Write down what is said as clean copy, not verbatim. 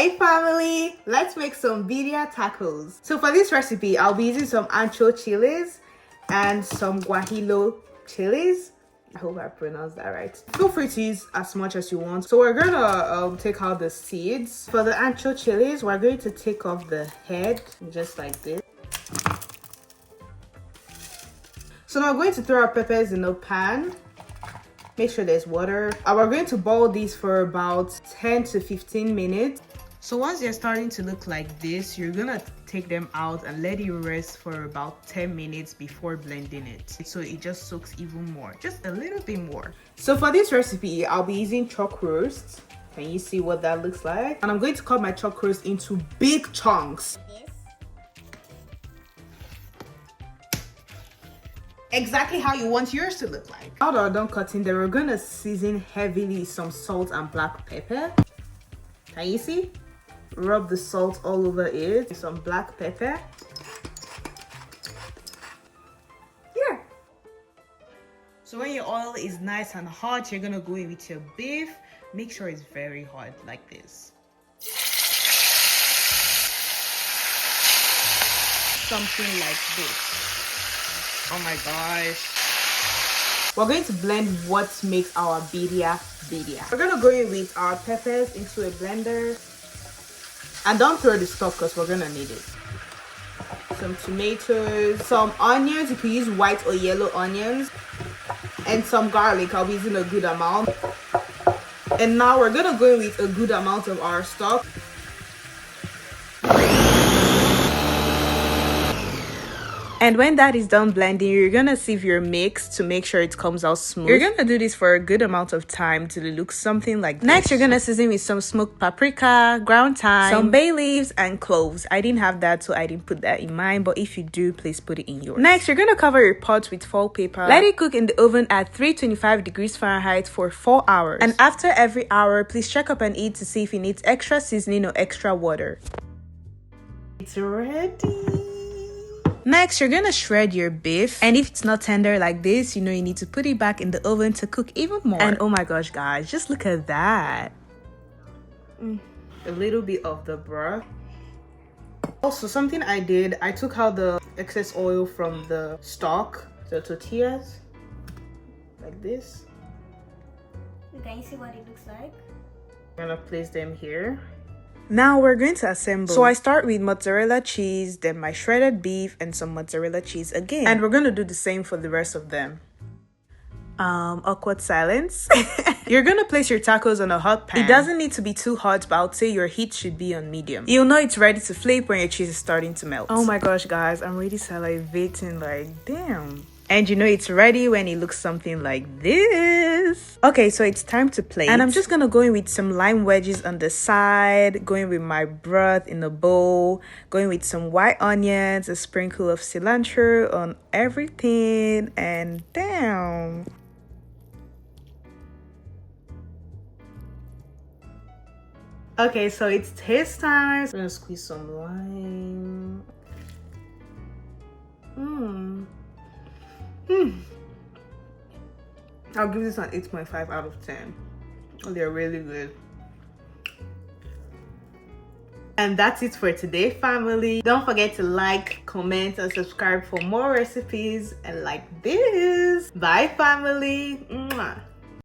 Hey family, let's make some birria tacos. So for this recipe, I'll be using some ancho chilies and some guajillo chilies. I hope I pronounced that right. Feel free to use as much as you want. So we're gonna take out the seeds. For the ancho chilies, we're going to take off the head just like this. So now we're going to throw our peppers in a pan. Make sure there's water. And we're going to boil these for about 10 to 15 minutes. So once they're starting to look like this, you're gonna take them out and let it rest for about 10 minutes before blending it. So it just soaks even more, just a little bit more. So for this recipe, I'll be using chalk roast. Can you see what that looks like? And I'm going to cut my chalk roast into big chunks. Exactly how you want yours to look like. Now that we're done cutting them, we're gonna season heavily some salt and black pepper. Can you see? Rub the salt all over it. Some black pepper. Yeah. So when your oil is nice and hot, you're gonna go in with your beef. Make sure it's very hot like this. Something like this. Oh my gosh. We're going to blend what makes our birria birria. We're gonna go in with our peppers into a blender. And don't throw the stock because we're gonna need it. Some tomatoes, some onions. You can use white or yellow onions. And some garlic. I'll be using a good amount. And now we're gonna go in with a good amount of our stock. And when that is done blending, you're gonna sieve your mix to make sure it comes out smooth. You're gonna do this for a good amount of time till it looks something like this. Next, you're gonna season with some smoked paprika, ground thyme, some bay leaves, and cloves. I didn't have that, so I didn't put that in mine, but if you do, please put it in yours. Next, you're gonna cover your pot with foil paper. Let it cook in the oven at 325 degrees Fahrenheit for 4 hours. And after every hour, please check up and eat to see if it needs extra seasoning or extra water. It's ready. Next, you're gonna shred your beef, and if it's not tender like this, you know you need to put it back in the oven to cook even more. And oh my gosh guys, just look at that. A little bit of the broth. Also, something I did, I took out the excess oil from the stock, the tortillas, like this. Can you see what it looks like? I'm gonna place them here. Now we're going to assemble. So I start with mozzarella cheese, then my shredded beef, and some mozzarella cheese again. And we're going to do the same for the rest of them. Awkward silence. You're going to place your tacos on a hot pan. It doesn't need to be too hot, but I would say your heat should be on medium. You'll know it's ready to flip when your cheese is starting to melt. Oh my gosh, guys, I'm really salivating, like, damn. And you know it's ready when it looks something like this. Okay, so it's time to plate. And I'm just gonna go in with some lime wedges on the side, going with my broth in a bowl, going with some white onions, a sprinkle of cilantro on everything, and damn. Okay, so it's taste time. I'm gonna squeeze some lime. I'll give this an 8.5 out of 10. They're really good. And that's it for today, family. Don't forget to like, comment, and subscribe for more recipes and like this. Bye, family. Mwah.